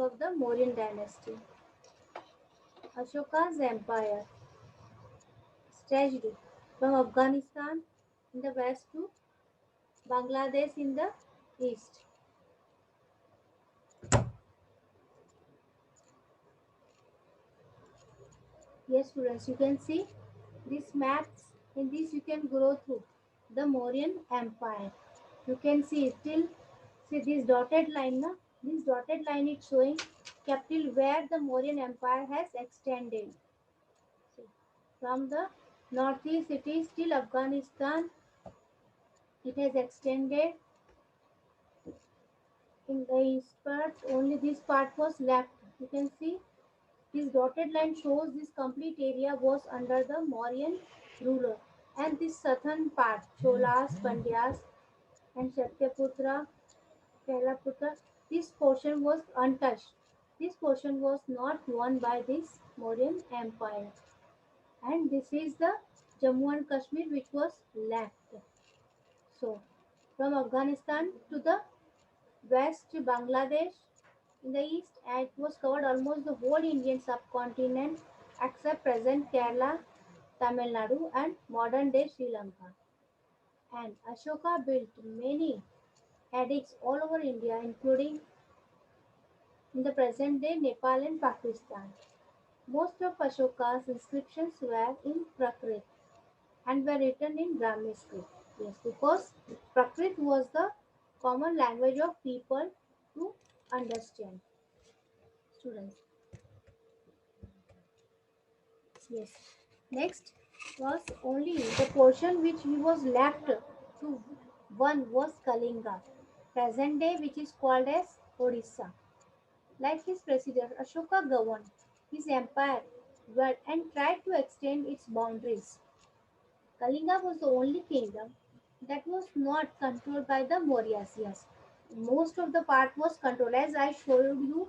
of the Mauryan dynasty. Ashoka's empire stretched from Afghanistan in the west to Bangladesh in the east. Yes, students, you can see these maps. In this, you can go through the Mauryan Empire. You can see till see this dotted line. Na? This dotted line is showing capital where the Mauryan Empire has extended. See, from the northeast, it is till Afghanistan. It has extended in the east part. Only this part was left. You can see this dotted line shows this complete area was under the Mauryan ruler, and this southern part, Cholas, Pandyas, and Shatyaputra, Kelaputra, this portion was untouched. This portion was not won by this Mauryan Empire, and this is the Jammu and Kashmir which was left. So, from Afghanistan to the west, Bangladesh in the east, and it was covered almost the whole Indian subcontinent except present Kerala, Tamil Nadu, and modern day Sri Lanka. And Ashoka built many edicts all over India, including in the present day Nepal and Pakistan. Most of Ashoka's inscriptions were in Prakrit and were written in Brahmi script. Yes, because Prakrit was the common language of people to understand. Students. Yes. Next was only the portion which he was left to one was Kalinga, present day which is called as Odisha. Like his predecessor, Ashoka governed his empire well and tried to extend its boundaries. Kalinga was the only kingdom that was not controlled by the Mauryas. Yes, most of the part was controlled as I showed you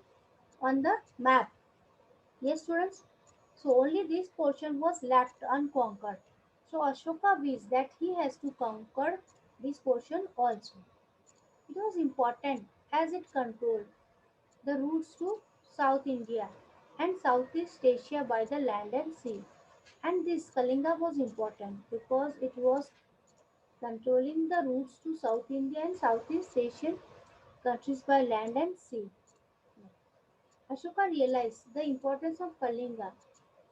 on the map. Yes, students. So only this portion was left unconquered. So Ashoka wished that he has to conquer this portion also. It was important as it controlled the routes to South India and Southeast Asia by the land and sea. And this Kalinga was important because it was controlling the routes to South India and Southeast Asian countries by land and sea. Ashoka realized the importance of Kalinga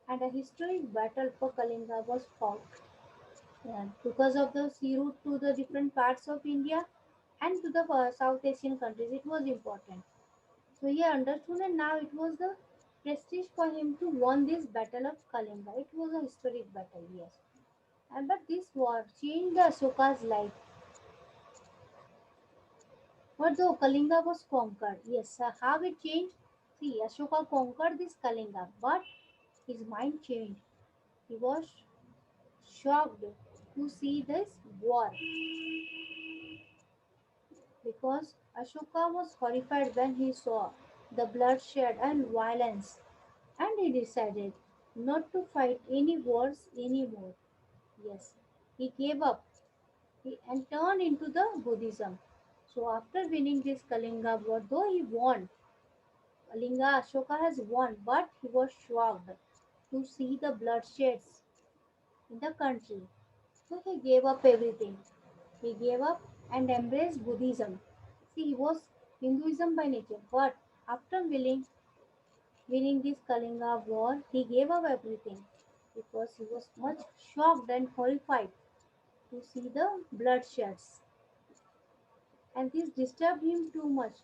and a historic battle for Kalinga was fought. And because of the sea route to the different parts of India and to the South Asian countries, it was important. So he understood, and now it was the prestige for him to won this battle of Kalinga. It was a historic battle, yes. And but this war changed the Ashoka's life. But though Kalinga was conquered, yes, how it changed? See, Ashoka conquered this Kalinga, but his mind changed. He was shocked to see this war because Ashoka was horrified when he saw the bloodshed and violence, and he decided not to fight any wars anymore. Yes, he gave up and turned into the Buddhism. So after winning this Kalinga war, though he won, Kalinga Ashoka has won, but he was shocked to see the bloodsheds in the country. So he gave up everything. He gave up and embraced Buddhism. See, he was Hinduism by nature, but after winning this Kalinga war, he gave up everything because he was much shocked and horrified to see the bloodsheds. And this disturbed him too much,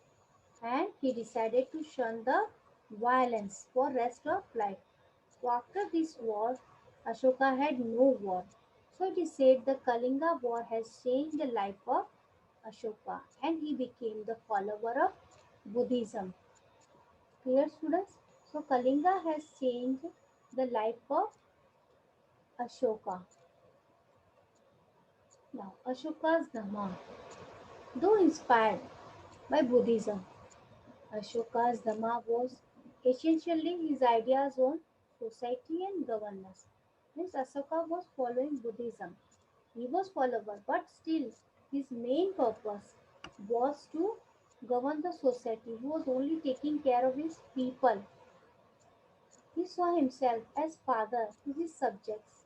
and he decided to shun the violence for rest of life. So after this war, Ashoka had no war. So it is said the Kalinga war has changed the life of Ashoka and he became the follower of Buddhism. Clear students? So Kalinga has changed the life of Ashoka. Now Ashoka's Dhamma. Though inspired by Buddhism, Ashoka's Dhamma was essentially his ideas on society and governance. Means Ashoka was following Buddhism. He was follower, but still his main purpose was to govern the society. He was only taking care of his people. He saw himself as father to his subjects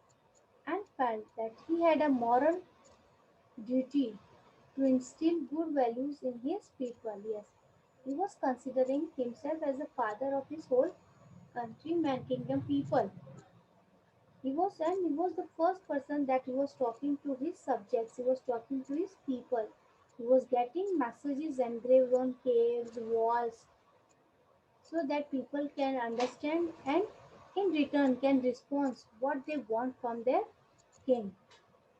and felt that he had a moral duty to instill good values in his people. Yes, he was considering himself as a father of his whole country, man, kingdom, people. He was the first person that he was talking to his subjects. He was talking to his people. He was getting messages engraved on caves, walls, so that people can understand and in return can respond what they want from their king.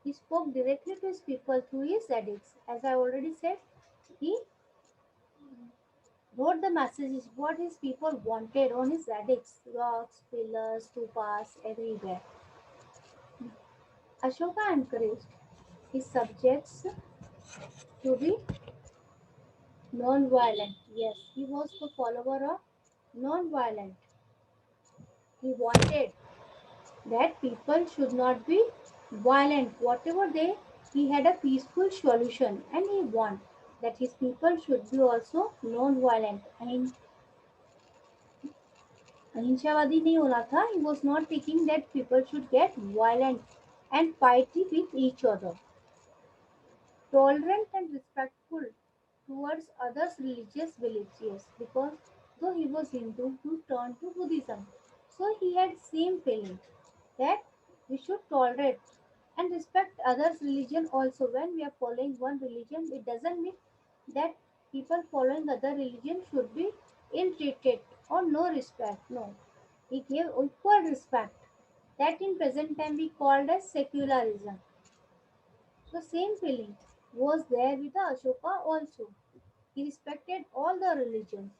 He spoke directly to his people through his edicts. As I already said, he wrote the messages what his people wanted on his edicts, rocks, pillars, stupas, everywhere. Ashoka encouraged his subjects to be non-violent. Yes, he was the follower of non-violent. He wanted that people should not be violent. Whatever they, he had a peaceful solution, and he want that his people should be also non-violent. And अहिंसावादी नहीं होना था. He was not thinking that people should get violent and fight with each other. Tolerant and respectful towards others' religious beliefs. Yes, because though he was Hindu, he turned to Buddhism. So he had same feeling that we should tolerate and respect others' religion also. When we are following one religion, it doesn't mean that people following other religion should be ill-treated or no respect. No, he gave equal respect. That in present time we called as secularism. So same feeling was there with the Ashoka also. He respected all the religions.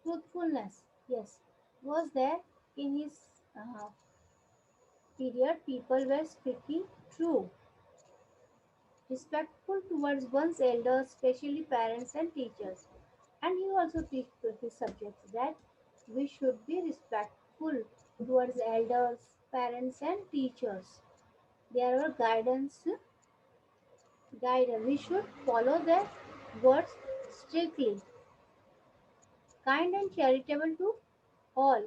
Truthfulness, yes, was there in his period. People were speaking true, respectful towards one's elders, especially parents and teachers. And he also teach to his subjects that we should be respectful towards elders, parents, and teachers. They are our guide. We should follow their words strictly. Kind and charitable to all.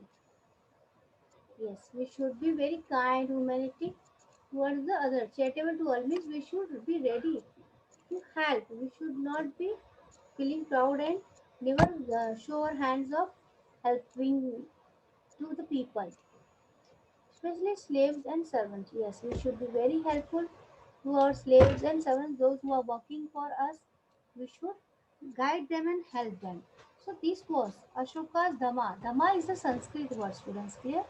Yes, we should be very kind, humanity towards the other. Charitable to all means we should be ready to help. We should not be feeling proud and never show our hands of helping to the people, especially slaves and servants. Yes, we should be very helpful to our slaves and servants, those who are working for us. We should guide them and help them. So this was Ashoka's Dhamma. Dhamma is a Sanskrit word, students, clear?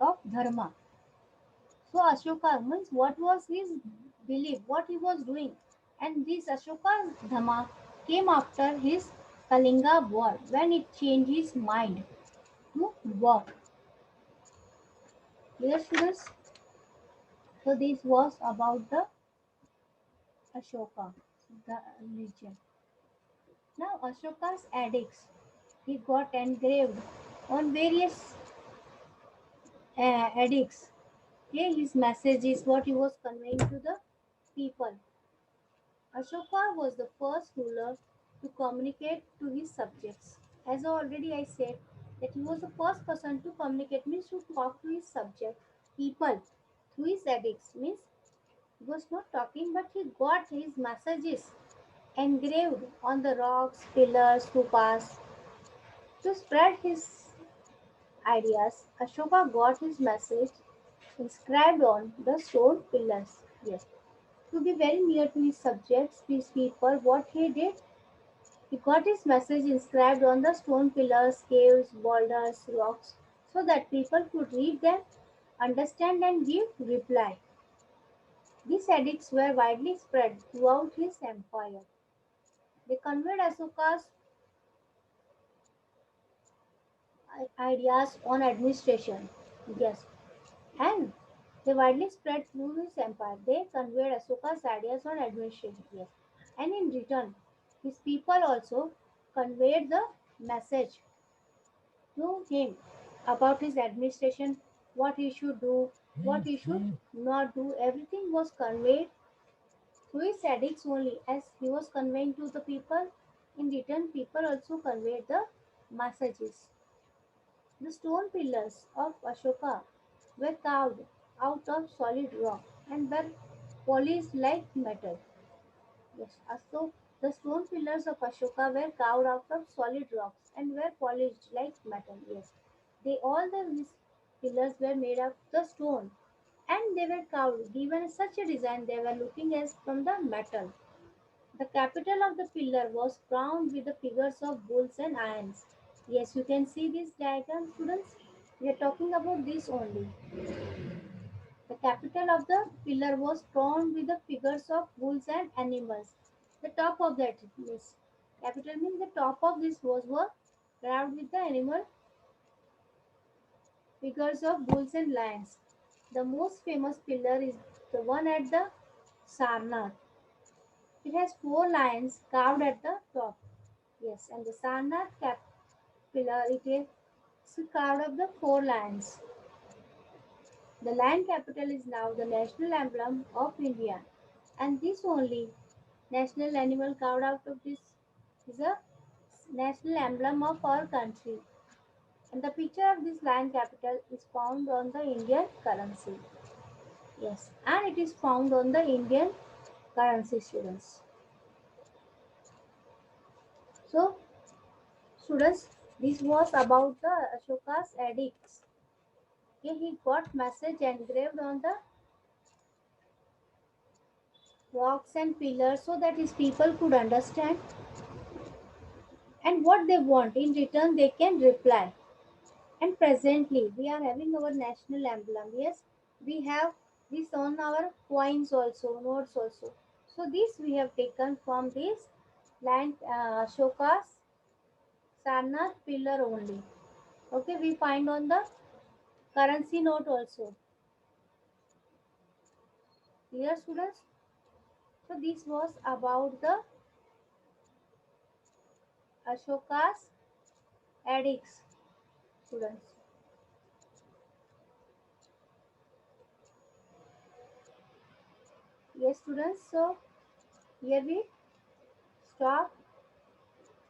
Of Dharma. So Ashoka means what was his belief, what he was doing. And this Ashoka's Dhamma came after his Kalinga war when it changed his mind to work. Clear, students? So this was about the Ashoka, the religion. Now Ashoka's edicts, he got engraved on various edicts. Okay, his messages, what he was conveying to the people. Ashoka was the first ruler to communicate to his subjects. As already I said, that he was the first person to communicate, means to talk to his subject people through his edicts. Means he was not talking, but he got his messages engraved on the rocks, pillars, stupas to spread his ideas. Ashoka got his message inscribed on the stone pillars. Yes, to be very near to his subjects, his people, what he did, he got his message inscribed on the stone pillars, caves, boulders, rocks, so that people could read them, understand, and give reply. These edicts were widely spread throughout his empire. They conveyed Asoka's ideas on administration. Yes, and they widely spread through his empire. They conveyed Asoka's ideas on administration. Yes, and in return, his people also conveyed the message to him about his administration, what he should do, what he should not do. Everything was conveyed through his edicts only, as he was conveying to the people. In return, people also conveyed the messages. The stone pillars of Ashoka were carved out of solid rock and were polished like metal. Yes, so the stone pillars of Ashoka were carved out of solid rocks and were polished like metal. Yes, these pillars were made of the stone and they were carved, given such a design they were looking as from the metal. The capital of the pillar was crowned with the figures of bulls and lions. Yes, you can see this diagram, students. We are talking about this only. The capital of the pillar was crowned with the figures of bulls and animals. The top of that, yes, capital means the top of this was were carved with the animal figures of bulls and lions. The most famous pillar is the one at the Sarnath. It has four lions carved at the top. Yes, and the Sarnath pillar it is carved of the four lions. The lion capital is now the national emblem of India, and this only national animal carved out of this is a national emblem of our country. And the picture of this lion capital is found on the Indian currency. Yes, and it is found on the Indian currency, students. So, students, this was about the Ashoka's edicts. Okay, he got message engraved on the rocks and pillars so that his people could understand and what they want. In return, they can reply. And presently, we are having our national emblem. Yes, we have this on our coins also, notes also. So this we have taken from this land Ashoka's Sarnath pillar only. Okay, we find on the currency note also. Here, students. So this was about the Ashoka's edicts, students. Yes, students. So here we stop